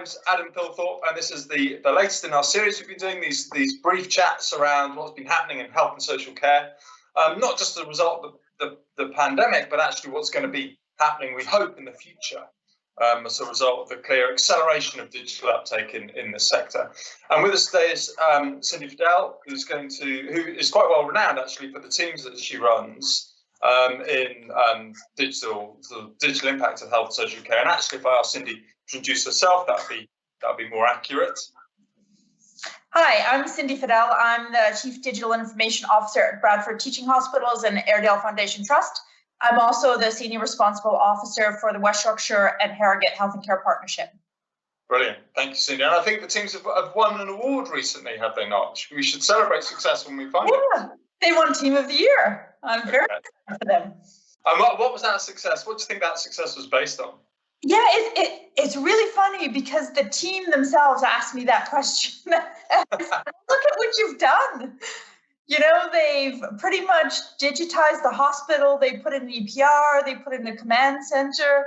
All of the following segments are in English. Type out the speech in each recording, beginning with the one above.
name's Adam Pilthorpe, and this is the latest in our series. We've been doing these brief chats around what's been happening in health and social care, not just as a result of the pandemic, but actually what's going to be happening, we hope, in the future as a result of the clear acceleration of digital uptake in this sector. And with us today is Cindy Fedell, who is quite well renowned actually for the teams that she runs in digital impact of health and social care. And actually, if I ask Cindy to introduce herself, that'd be more accurate. Hi, I'm Cindy Fedell. I'm the Chief Digital Information Officer at Bradford Teaching Hospitals and Airedale Foundation Trust. I'm also the Senior Responsible Officer for the West Yorkshire and Harrogate Health and Care Partnership. Brilliant. Thank you, Cindy. And I think the teams have won an award recently, have they not? We should celebrate success when we find it. Yeah, they won Team of the Year. I'm very proud of them. And what was that success? What do you think that success was based on? Yeah, it's really funny because the team themselves asked me that question. Look at what you've done. You know, they've pretty much digitized the hospital. They put in the EPR, they put in the command center.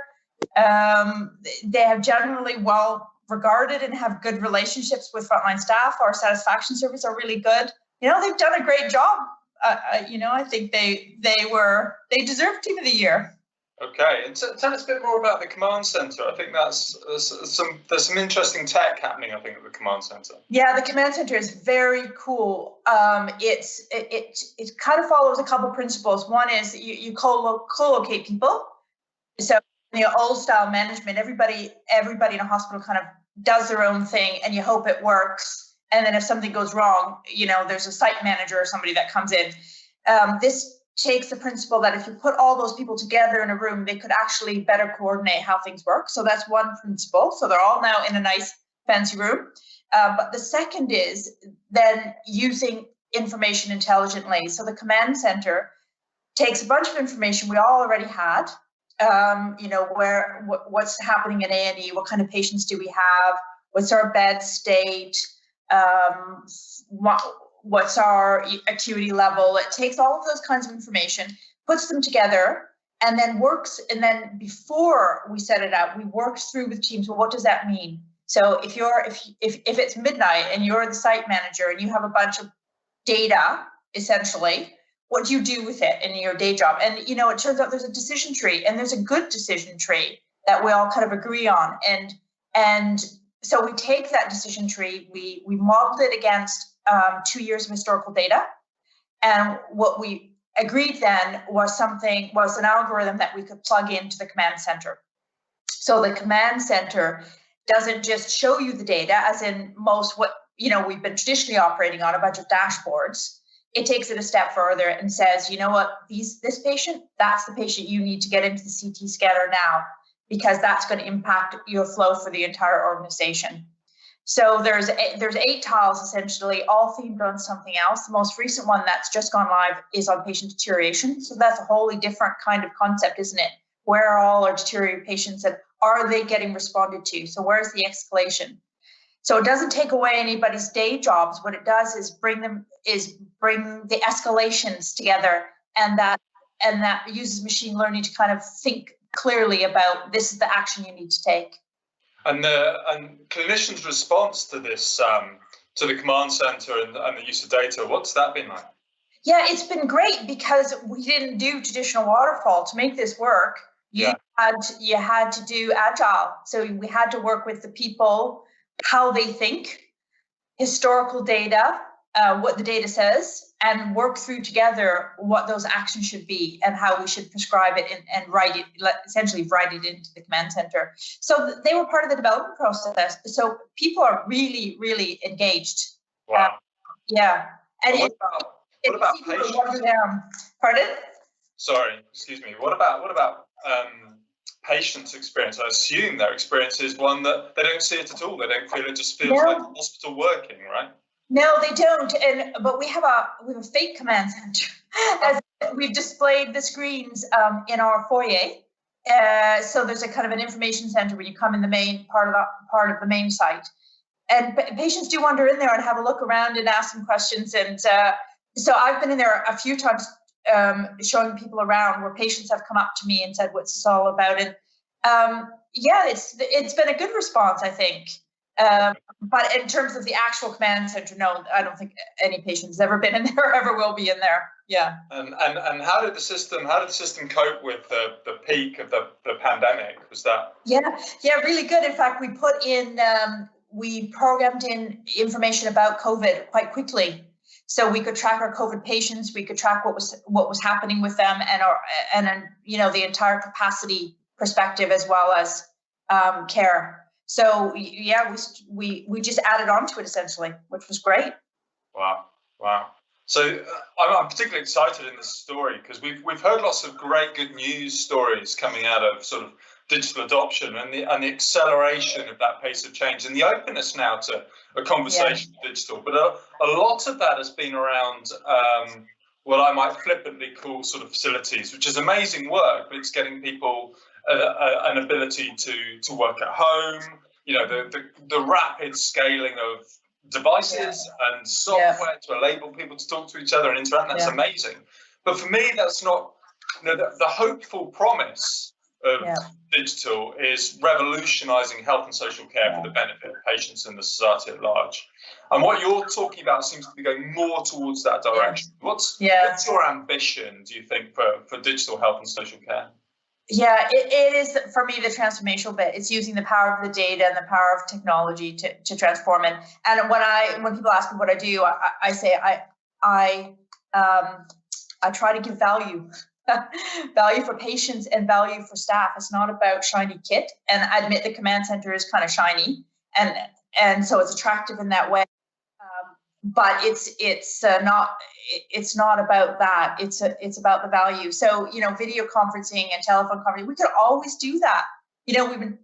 They have generally well regarded and have good relationships with frontline staff. Our satisfaction surveys are really good. You know, they've done a great job. You know, I think they deserve Team of the Year. Okay, and tell us a bit more about the command center. I think there's some interesting tech happening, I think, at the command center. Yeah, the command center is very cool. It kind of follows a couple of principles. One is you co-locate people. So in the old style management, everybody in a hospital kind of does their own thing, and you hope it works. And then if something goes wrong, you know, there's a site manager or somebody that comes in. This takes the principle that if you put all those people together in a room, they could actually better coordinate how things work. So that's one principle. So they're all now in a nice fancy room. But the second is then using information intelligently. So the command center takes a bunch of information we all already had. You know, what's happening in A&E, what kind of patients do we have, what's our bed state, what's our acuity level. It takes all of those kinds of information, puts them together, and then before we set it up, we work through with teams. Well, what does that mean? So if it's midnight and you're the site manager and you have a bunch of data, essentially, what do you do with it in your day job? And you know, it turns out there's a decision tree, and there's a good decision tree that we all kind of agree on. And so we take that decision tree, we modeled it against 2 years of historical data. And what we agreed then was an algorithm that we could plug into the command center. So the command center doesn't just show you the data, as in we've been traditionally operating on a bunch of dashboards. It takes it a step further and says, you know what, this patient, that's the patient you need to get into the CT scanner now, because that's going to impact your flow for the entire organization. So there's 8 tiles essentially, all themed on something else. The most recent one that's just gone live is on patient deterioration. So that's a wholly different kind of concept, isn't it? Where are all our deteriorating patients, and are they getting responded to? So where's the escalation? So it doesn't take away anybody's day jobs. What it does is bring the escalations together, and that uses machine learning to kind of think clearly about, this is the action you need to take. And clinicians' response to this, to the command center and the use of data, what's that been like? Yeah, it's been great because we didn't do traditional waterfall to make this work. You had to do agile. So we had to work with the people, how they think, historical data, what the data says, and work through together what those actions should be and how we should prescribe it and essentially write it into the command center. So they were part of the development process. So people are really, really engaged. Wow. Yeah. And what about patients? Pardon? Sorry, excuse me. What about patients' experience? I assume their experience is one that they don't see it at all. They don't feel it. Just feels like the hospital working, right? No, they don't. But we have a fake command center. As we've displayed the screens in our foyer. So there's a kind of an information center when you come in the main part of the main site, and patients do wander in there and have a look around and ask some questions. And so I've been in there a few times showing people around where patients have come up to me and said, "What's this all about?" And it's been a good response, I think. But in terms of the actual command center, no, I don't think any patient's ever been in there or ever will be in there. Yeah. And how did the system cope with the peak of the pandemic? Was that? Yeah, really good. In fact, we programmed in information about COVID quite quickly, so we could track our COVID patients. We could track what was happening with them, and the entire capacity perspective as well as care. So yeah, we just added on to it essentially, which was great. Wow. So I'm particularly excited in this story because we've heard lots of great good news stories coming out of sort of digital adoption and the acceleration of that pace of change and the openness now to a conversation with digital. But a lot of that has been around what I might flippantly call sort of facilities, which is amazing work, but it's getting people an ability to work at home. The rapid scaling of devices and software to enable people to talk to each other and interact. That's amazing. But for me, that's not the hopeful promise of digital is revolutionizing health and social care for the benefit of patients and the society at large. And what you're talking about seems to be going more towards that direction. What's your ambition, do you think, for digital health and social care? Yeah, it is, for me, the transformational bit. It's using the power of the data and the power of technology to transform it. And when people ask me what I do, I say I try to give value, value for patients and value for staff. It's not about shiny kit. And I admit the command center is kind of shiny, and so it's attractive in that way. But it's not about that. It's about the value. So, video conferencing and telephone conferencing, we could always do that. We've been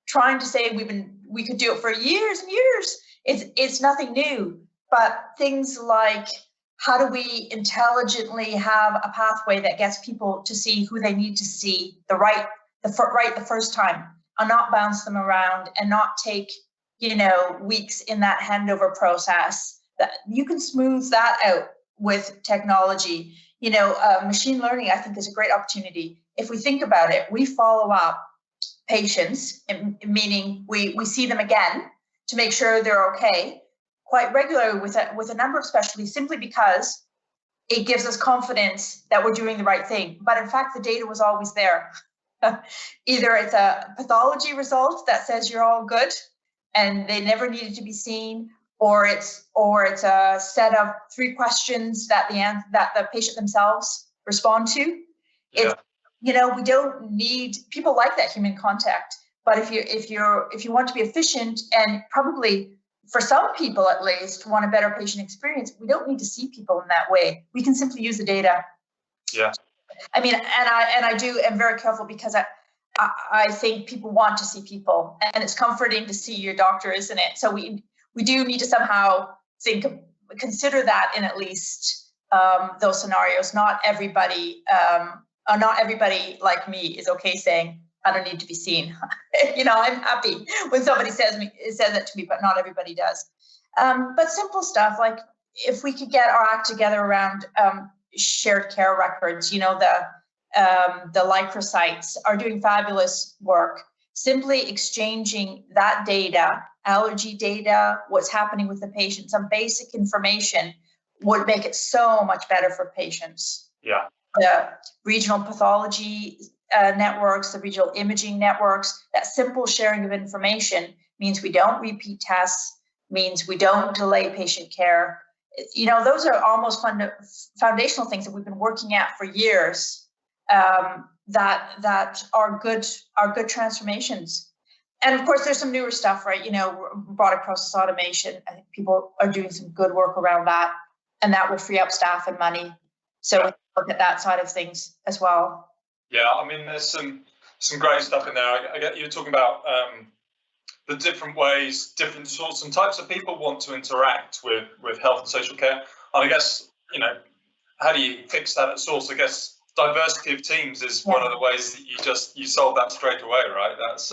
trying to say we could do it for years and years. It's nothing new. But things like, how do we intelligently have a pathway that gets people to see who they need to see the first time, and not bounce them around and not take weeks in that handover process. That you can smooth that out with technology. Machine learning, I think, is a great opportunity. If we think about it, we follow up patients, meaning we see them again to make sure they're okay, quite regularly with a number of specialties, simply because it gives us confidence that we're doing the right thing. But in fact, the data was always there. Either it's a pathology result that says you're all good and they never needed to be seen, or it's a set of 3 questions that the patient themselves respond to. Yeah. We don't need, people like that human contact, but if you want to be efficient, and probably for some people at least want a better patient experience, we don't need to see people in that way. We can simply use the data. Yeah. I mean, and I am very careful, because I think people want to see people, and it's comforting to see your doctor, isn't it? So we do need to somehow consider that in at least those scenarios. Not everybody like me is okay saying, I don't need to be seen. I'm happy when somebody says that to me, but not everybody does. But simple stuff like, if we could get our act together around shared care records, the microsites are doing fabulous work. Simply exchanging that data, allergy data, what's happening with the patient, some basic information would make it so much better for patients. Yeah. The regional pathology networks, the regional imaging networks, that simple sharing of information means we don't repeat tests, means we don't delay patient care. Those are almost foundational things that we've been working at for years, that are good transformations. And of course, there's some newer stuff, right? Robotic process automation. I think people are doing some good work around that, and that will free up staff and money. So we look at that side of things as well. Yeah, I mean, there's some great stuff in there. I get you talking about the different ways, different sorts and types of people want to interact with health and social care. And I guess, how do you fix that at source? I guess diversity of teams is one of the ways that you solve that straight away, right? That's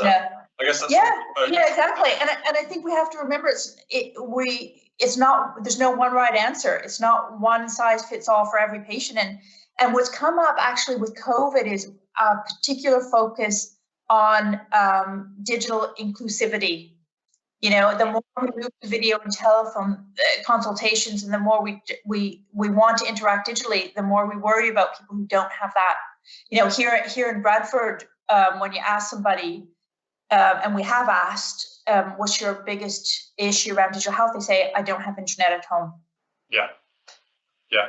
I guess that's exactly. And I think we have to remember it's not, there's no one right answer. It's not one size fits all for every patient. And what's come up actually with COVID is a particular focus on digital inclusivity. You know, the more we move to video and telephone consultations, and the more we want to interact digitally, the more we worry about people who don't have that. You know, here in Bradford, when you ask somebody, and we have asked, what's your biggest issue around digital health? They say, I don't have internet at home. Yeah. Yeah.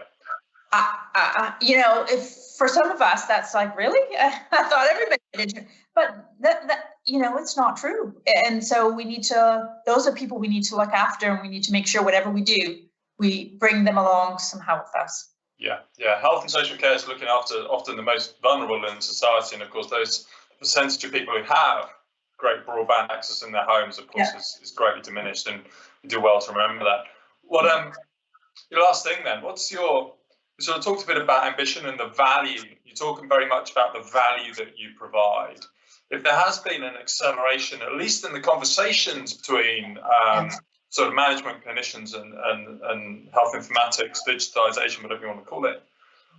You know, if for some of us that's like, really? I thought everybody did, but that you know, it's not true. And so we need to, those are people we need to look after, and we need to make sure whatever we do, we bring them along somehow with us. Yeah, yeah. Health and social care is looking after often the most vulnerable in society, and of course, those percentage of people who have great broadband access in their homes, of course, is greatly diminished, and we do well to remember that. What your last thing then? What's your, we sort of talked a bit about ambition and the value. You're talking very much about the value that you provide. If there has been an acceleration, at least in the conversations between sort of management clinicians and health informatics, digitization, whatever you want to call it,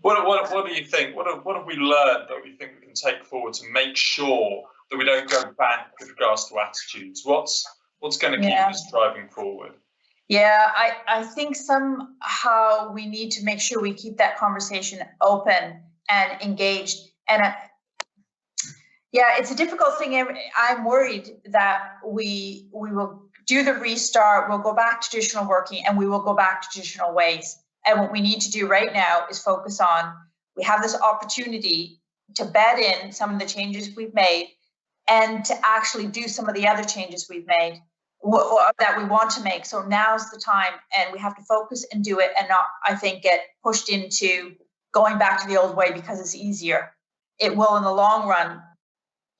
what do you think? What have we learned that we think we can take forward to make sure that we don't go back with regards to attitudes? What's going to keep us driving forward? Yeah, I think somehow we need to make sure we keep that conversation open and engaged. And yeah, it's a difficult thing. I'm worried that we will do the restart, we'll go back to traditional working, and we will go back to traditional ways. And what we need to do right now is focus on, we have this opportunity to bed in some of the changes we've made and to actually do some of the other changes we've made that we want to make. So now's the time, and we have to focus and do it, and not, I think, get pushed into going back to the old way because it's easier. It will, in the long run,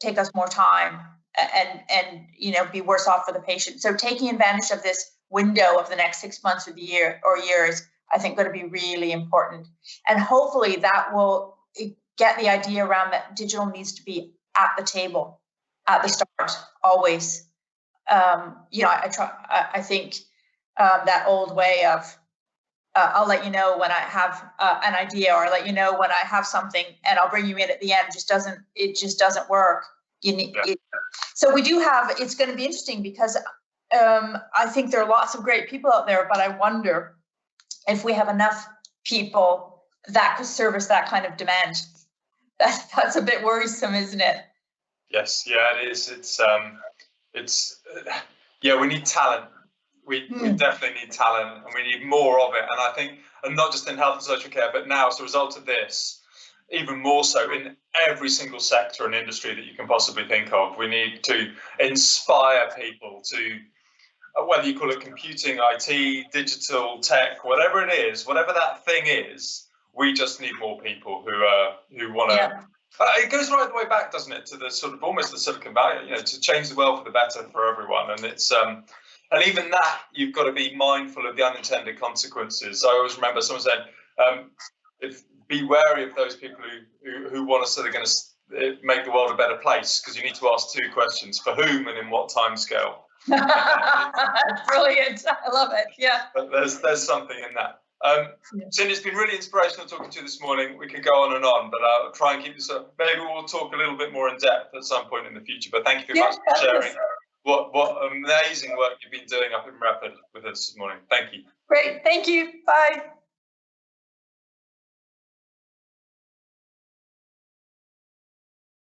take us more time and you know, be worse off for the patient. So taking advantage of this window of the next 6 months or the year or years, I think, going to be really important. And hopefully that will get the idea around that digital needs to be at the table at the start, always. You know, I think that old way of I'll let you know when I have an idea, or I'll let you know when I have something, and I'll bring you in at the end. It just doesn't work. You need, so we do have. It's going to be interesting because I think there are lots of great people out there, but I wonder if we have enough people that could service that kind of demand. That's a bit worrisome, isn't it? Yes, yeah, it is. It's yeah, we need talent. We definitely need talent, and we need more of it. And I think, and not just in health and social care, but now as a result of this, even more so in every single sector and industry that you can possibly think of. We need to inspire people to, whether you call it computing, IT, digital, tech, whatever it is, whatever that thing is, we just need more people who want to. It goes right the way back, doesn't it, to the sort of almost the Silicon Valley, you know, to change the world for the better for everyone. And it's and even that, you've got to be mindful of the unintended consequences. I always remember someone saying, be wary of those people who want to sort of going to make the world a better place, because you need to ask two questions: for whom and in what time scale. Brilliant. I love it. Yeah. But there's something in that. Cindy, it's been really inspirational talking to you this morning. We could go on and on, but I'll try and keep this up. Maybe we'll talk a little bit more in depth at some point in the future. But thank you very much for sharing what amazing work you've been doing up in Bradford with us this morning. Thank you. Great. Thank you. Bye.